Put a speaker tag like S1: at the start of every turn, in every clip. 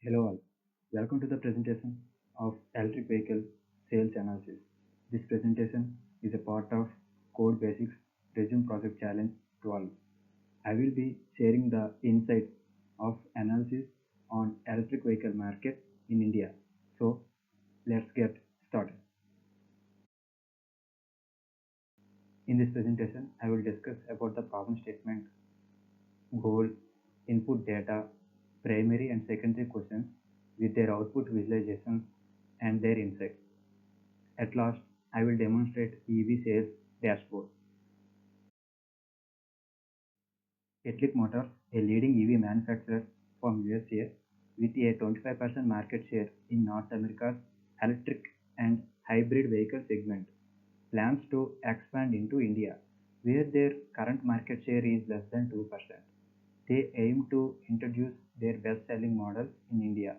S1: Hello all, welcome to the presentation of electric vehicle sales analysis. This presentation is a part of Code Basics Resume Project Challenge 12. I will be sharing the insights of analysis on electric vehicle market in India. So let's get started. In this presentation, I will discuss about the problem statement, goal, input data, primary and secondary questions with their output visualizations and their insights. At last, I will demonstrate EV sales dashboard. Electric Motors, a leading EV manufacturer from USA with a 25% market share in North America's electric and hybrid vehicle segment, plans to expand into India, where their current market share is less than 2%. They aim to introduce their best-selling model in India.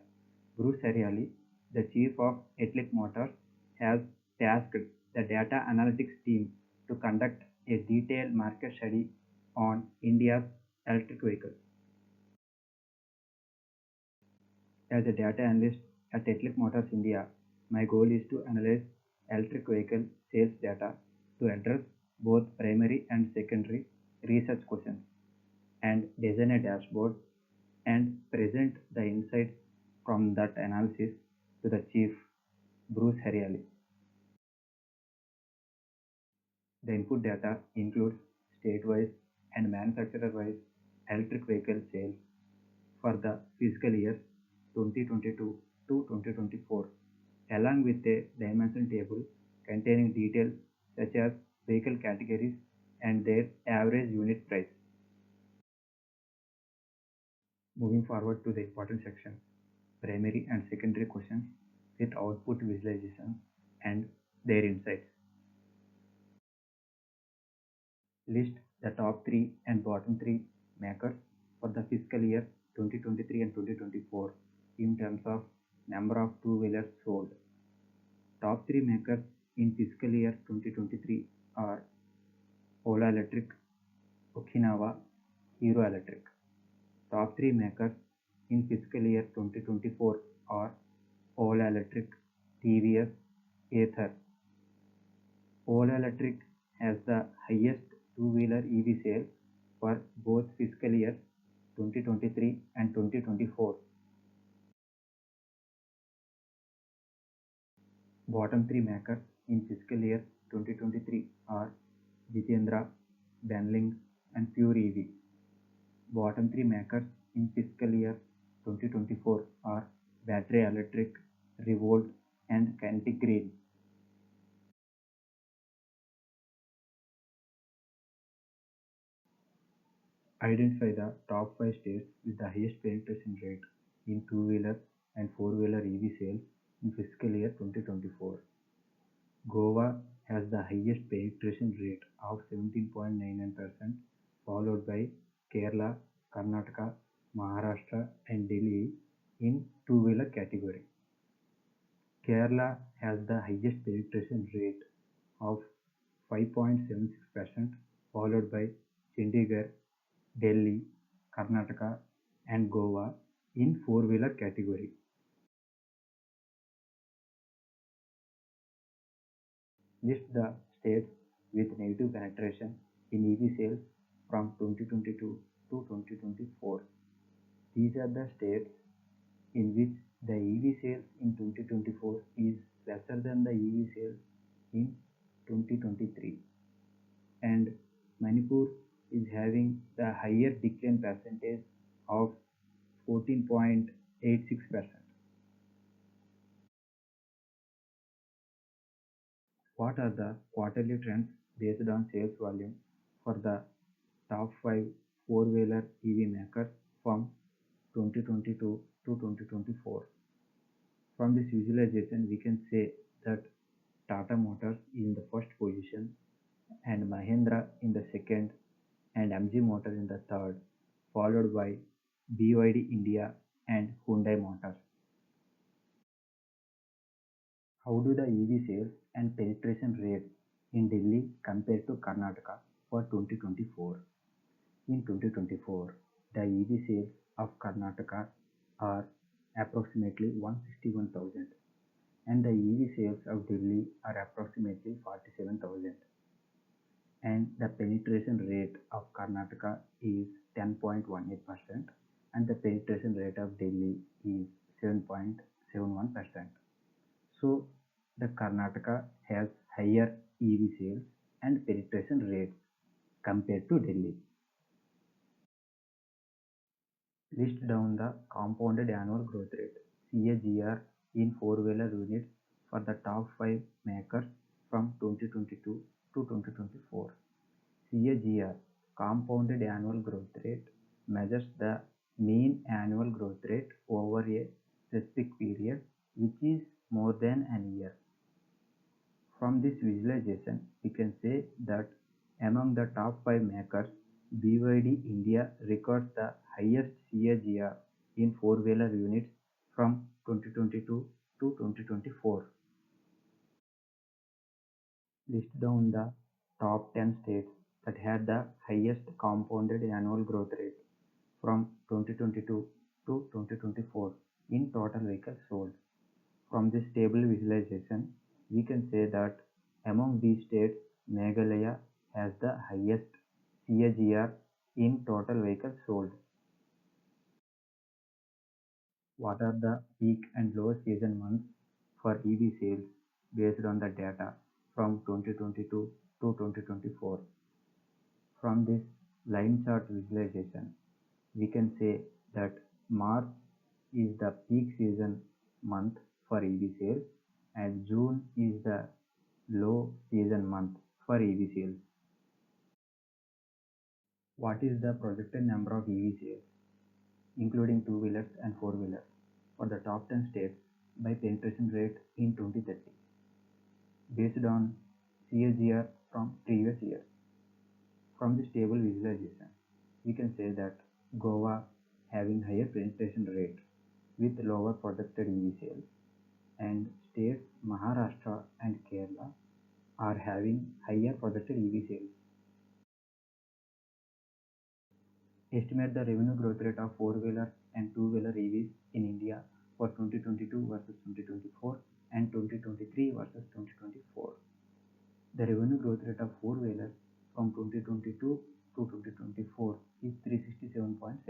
S1: Bruce Ariely, the chief of Electric Motors, has tasked the data analytics team to conduct a detailed market study on India's electric vehicles. As a data analyst at Electric Motors India, my goal is to analyze electric vehicle sales data to address both primary and secondary research questions and design a dashboard and present the insights from that analysis to the chief, Bruce Ariely. The input data includes state-wise and manufacturer-wise electric vehicle sales for the fiscal years 2022 to 2024, along with a dimension table containing details such as vehicle categories and their average unit price. Moving forward to the important section, primary and secondary questions with output visualization and their insights. List the top 3 and bottom 3 makers for the fiscal year 2023 and 2024 in terms of number of two-wheelers sold. Top 3 makers in fiscal year 2023 are Ola Electric, Okinawa, Hero Electric. Top 3 makers in fiscal year 2024 are Ola Electric, TVS, Ather. Ola Electric has the highest two-wheeler EV sales for both fiscal years 2023 and 2024. Bottom 3 makers in fiscal year 2023 are Jitendra, Benling, and Pure EV. Bottom 3 makers in fiscal year 2024 are Battery Electric, Revolt, and Kinetic Green. Identify the top 5 states with the highest penetration rate in two-wheeler and four-wheeler EV sales in fiscal year 2024. Goa has the highest penetration rate of 17.99%, followed by Kerala, Karnataka, Maharashtra, and Delhi in two-wheeler category. Kerala has the highest penetration rate of 5.76%, followed by Chandigarh, Delhi, Karnataka, and Goa in four-wheeler category. List the states with negative penetration in EV sales from 2022 to 2024. These are the states in which the EV sales in 2024 is lesser than the EV sales in 2023, and Manipur is having the higher decline percentage of 14.86%. What are the quarterly trends based on sales volume for the top 5 four-wheeler EV makers from 2022 to 2024? From this visualization, we can say that Tata Motors is in the first position and Mahindra in the second and MG Motors in the third, followed by BYD India and Hyundai Motors. How do the EV sales and penetration rates in Delhi compare to Karnataka for 2024? In 2024, the EV sales of Karnataka are approximately 161,000, and the EV sales of Delhi are approximately 47,000, and the penetration rate of Karnataka is 10.18%, and the penetration rate of Delhi is 7.71%. So the Karnataka has higher EV sales and penetration rates compared to Delhi. List down the compounded annual growth rate (CAGR) in four-wheeler units for the top 5 makers from 2022 to 2024. CAGR compounded annual growth rate measures the mean annual growth rate over a specific period, which is more than an year. From this visualization, we can say that among the top 5 makers, BYD India records the highest CAGR in four-wheeler units from 2022 to 2024. List down the top 10 states that had the highest compounded annual growth rate from 2022 to 2024 in total vehicles sold. From this table visualization, we can say that among these states, Meghalaya has the highest CAGR in total vehicles sold. What are the peak and low season months for EV sales based on the data from 2022 to 2024? From this line chart visualization, we can say that March is the peak season month for EV sales and June is the low season month for EV sales. What is the projected number of EV sales, including two-wheelers and four-wheelers, for the top 10 states by penetration rate in 2030, based on CAGR from previous years? From this table visualization, we can say that Goa having higher penetration rate with lower projected EV sales, and states Maharashtra and Kerala are having higher projected EV sales. Estimate the revenue growth rate of four-wheeler and two-wheeler EVs in India for 2022 versus 2024 and 2023 versus 2024. The revenue growth rate of four-wheelers from 2022 to 2024 is 367.79%.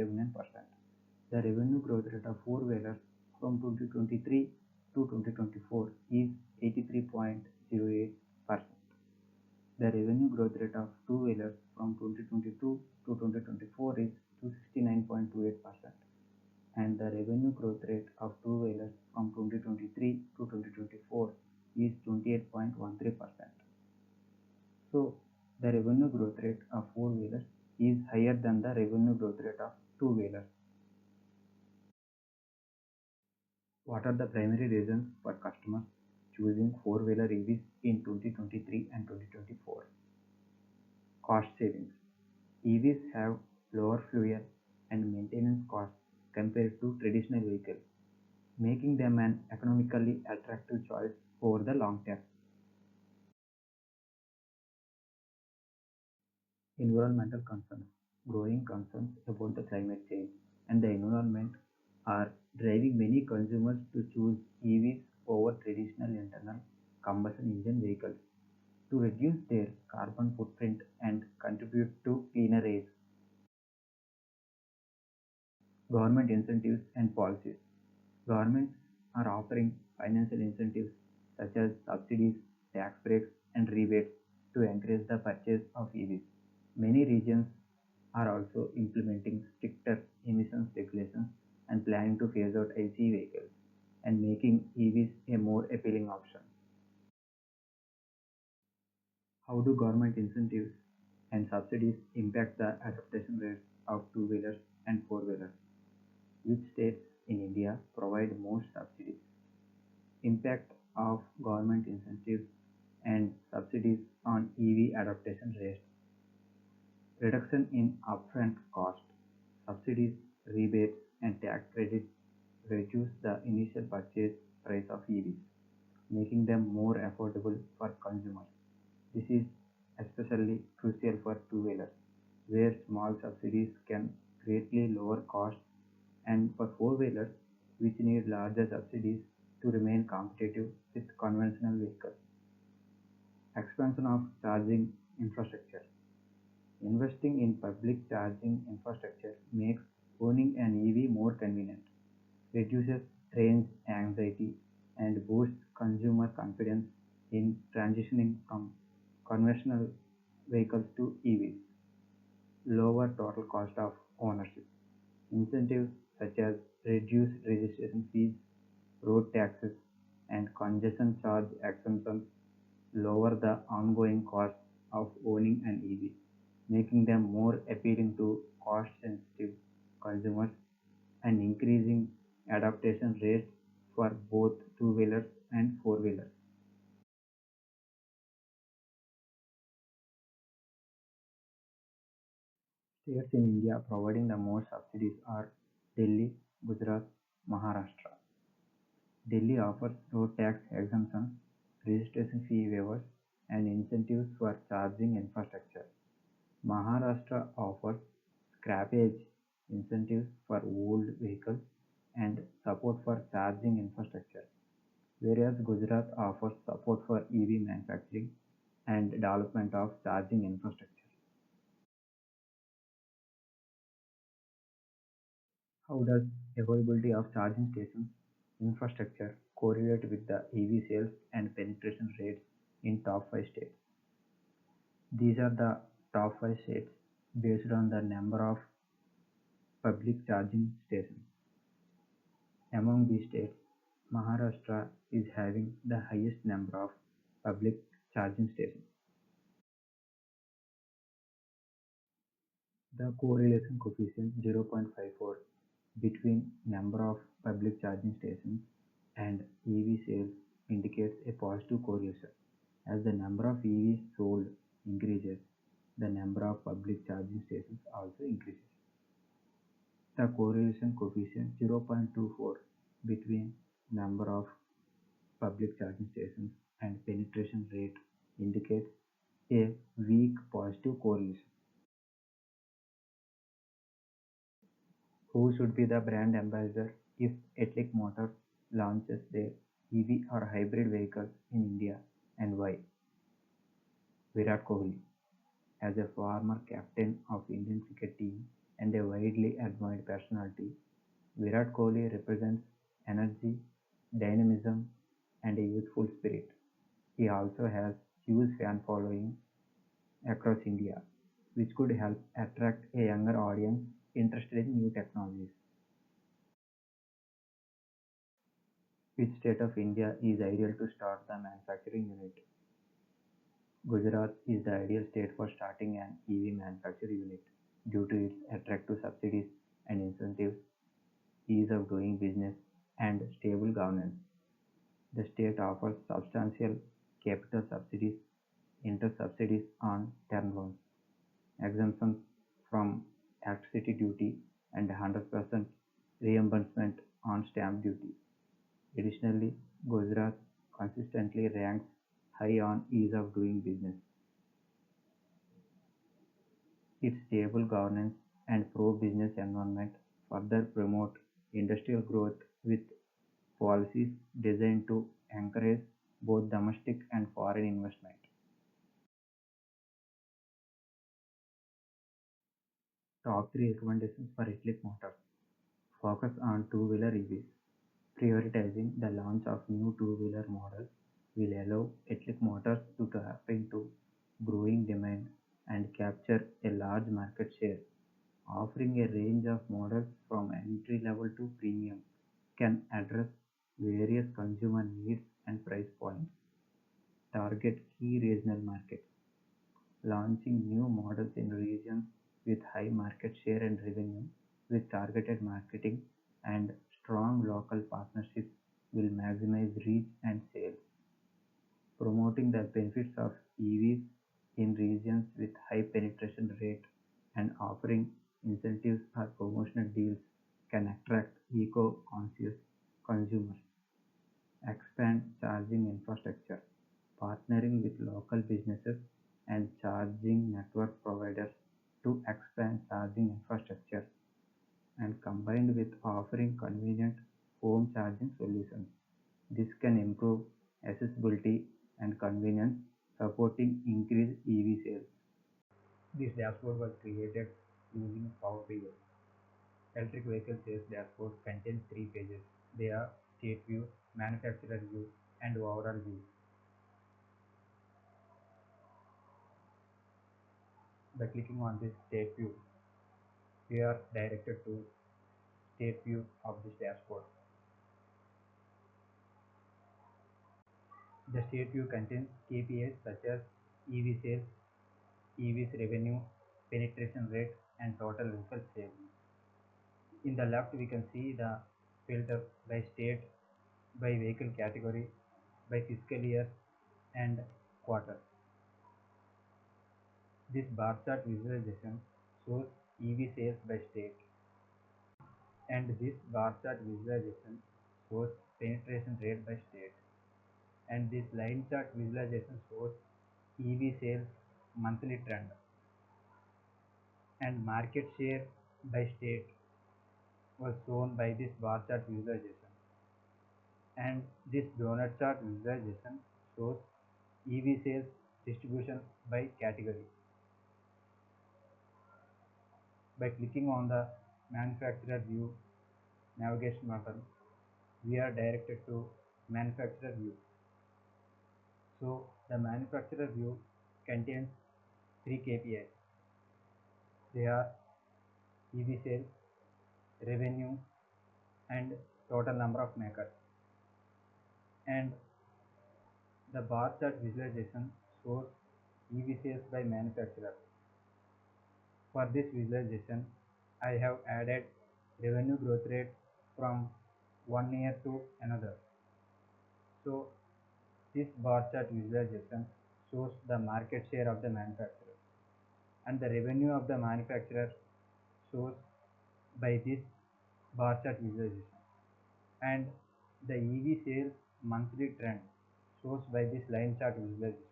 S1: The revenue growth rate of four-wheelers from 2023 to 2024 is 83.08%. The revenue growth rate of two-wheelers from 2022 to 2024 is 269.28%, and the revenue growth rate of two-wheelers from 2023 to 2024 is 28.13%. So, the revenue growth rate of four-wheelers is higher than the revenue growth rate of two-wheelers. What are the primary reasons for customers choosing four-wheeler EVs in 2023 and 2024? Cost savings. EVs have lower fuel and maintenance costs compared to traditional vehicles, making them an economically attractive choice over the long term. Environmental concerns. Growing concerns about the climate change and the environment are driving many consumers to choose EVs over traditional internal combustion engine vehicles to reduce their carbon footprint and contribute to cleaner air. Government incentives and policies. Governments are offering financial incentives such as subsidies, tax breaks, and rebates to encourage the purchase of EVs. Many regions are also implementing stricter emissions regulations and planning to phase out ICE vehicles and making EVs a more appealing option. How do government incentives and subsidies impact the adoption rates of two-wheelers and four-wheelers? Which states in India provide most subsidies? Impact of government incentives and subsidies on EV adoption rates. Reduction in upfront cost. Subsidies, rebates, and tax credits reduce the initial purchase price of EVs, making them more affordable for consumers. This is especially crucial for two-wheelers, where small subsidies can greatly lower costs, and for four-wheelers, which need larger subsidies to remain competitive with conventional vehicles. Expansion of charging infrastructure. Investing in public charging infrastructure makes owning an EV more convenient, reduces range anxiety, and boosts consumer confidence in transitioning from conventional vehicles to EVs. Lower total cost of ownership. Incentives such as reduced registration fees, road taxes, and congestion charge exemptions lower the ongoing cost of owning an EV, making them more appealing to cost-sensitive consumers and increasing adaptation rates for both two-wheelers and four-wheelers. States in India providing the most subsidies are Delhi, Gujarat, Maharashtra. Delhi offers road tax exemptions, registration fee waivers, and incentives for charging infrastructure. Maharashtra offers scrappage incentives for old vehicles and support for charging infrastructure, whereas Gujarat offers support for EV manufacturing and development of charging infrastructure. How does availability of charging stations infrastructure correlate with the EV sales and penetration rates in top 5 states? These are the top 5 states based on the number of public charging stations. Among these states, Maharashtra is having the highest number of public charging stations. The correlation coefficient 0.54 between number of public charging stations and EV sales indicates a positive correlation. As the number of EVs sold increases, the number of public charging stations also increases. The correlation coefficient 0.24 between number of public charging stations and penetration rate indicates a weak positive correlation. Who should be the brand ambassador if Electric Motors launches their EV or hybrid vehicles in India, and why? Virat Kohli. As a former captain of Indian cricket team and a widely admired personality, Virat Kohli represents energy, dynamism, and a youthful spirit. He also has huge fan following across India, which could help attract a younger audience interested in new technologies. Which state of India is ideal to start the manufacturing unit? Gujarat is the ideal state for starting an EV manufacturing unit due to its attractive subsidies and incentives, ease of doing business, and stable governance. The state offers substantial capital subsidies, interest subsidies on term loans, exemptions from electricity duty, and 100% reimbursement on stamp duty. Additionally, Gujarat consistently ranks high on ease of doing business. Its stable governance and pro-business environment further promote industrial growth with policies designed to encourage both domestic and foreign investment. Top 3 recommendations for Electric Motors. Focus on two-wheeler EVs. Prioritizing the launch of new two-wheeler models will allow Electric Motors to tap into growing demand and capture a large market share. Offering a range of models from entry level to premium can address various consumer needs and price points. Target key regional markets. Launching new models in regions with high market share and revenue with targeted marketing and strong local partnerships will maximize reach and sales. Promoting the benefits of EVs in regions with high penetration rate and offering incentives or promotional deals can attract eco-conscious consumers. Expand charging infrastructure. Partnering with local businesses and charging network providers to expand charging infrastructure and combined with offering convenient home charging solutions. This can improve accessibility and convenience, supporting increased EV sales. This dashboard was created using Power BI. Electric vehicle sales dashboard contains three pages. They are state view, manufacturer view, and overall view. By clicking on this state view, we are directed to state view of this dashboard. The state view contains KPIs such as EV sales, EV's revenue, penetration rate, and total vehicle sales. In the left, we can see the filter by state, by vehicle category, by fiscal year, and quarter. This bar chart visualization shows EV sales by state, and this bar chart visualization shows penetration rate by state, and this line chart visualization shows EV sales monthly trend and market share by state was shown by this bar chart visualization, and this donut chart visualization shows EV sales distribution by category. By clicking on the manufacturer view navigation button, we are directed to manufacturer view. So the manufacturer view contains three KPIs. They are EV sales, revenue, and total number of makers. And the bar chart visualization shows EV sales by manufacturer. For this visualization, I have added revenue growth rate from one year to another. So this bar chart visualization shows the market share of the manufacturer, and the revenue of the manufacturer shows by this bar chart visualization, and the EV sales monthly trend shows by this line chart visualization.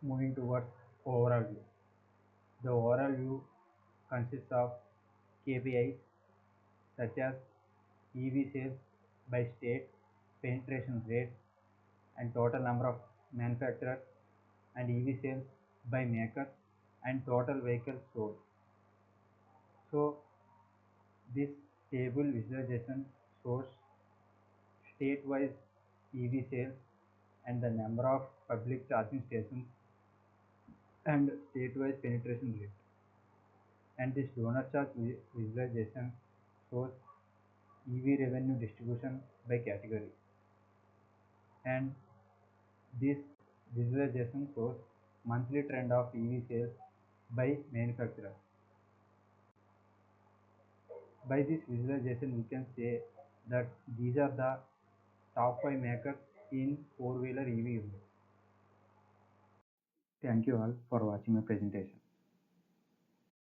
S1: Moving towards overall view. The overall view consists of KPIs such as EV sales by state, penetration rate, and total number of manufacturers, and EV sales by maker, and total vehicles sold. So this table visualization shows state-wise EV sales and the number of public charging stations and state-wise penetration rate. And this donut chart visualization shows EV revenue distribution by category. And this visualization shows monthly trend of EV sales by manufacturer. By this visualization, we can say that these are the top 5 makers in four-wheeler EV units. Thank you all for watching my presentation.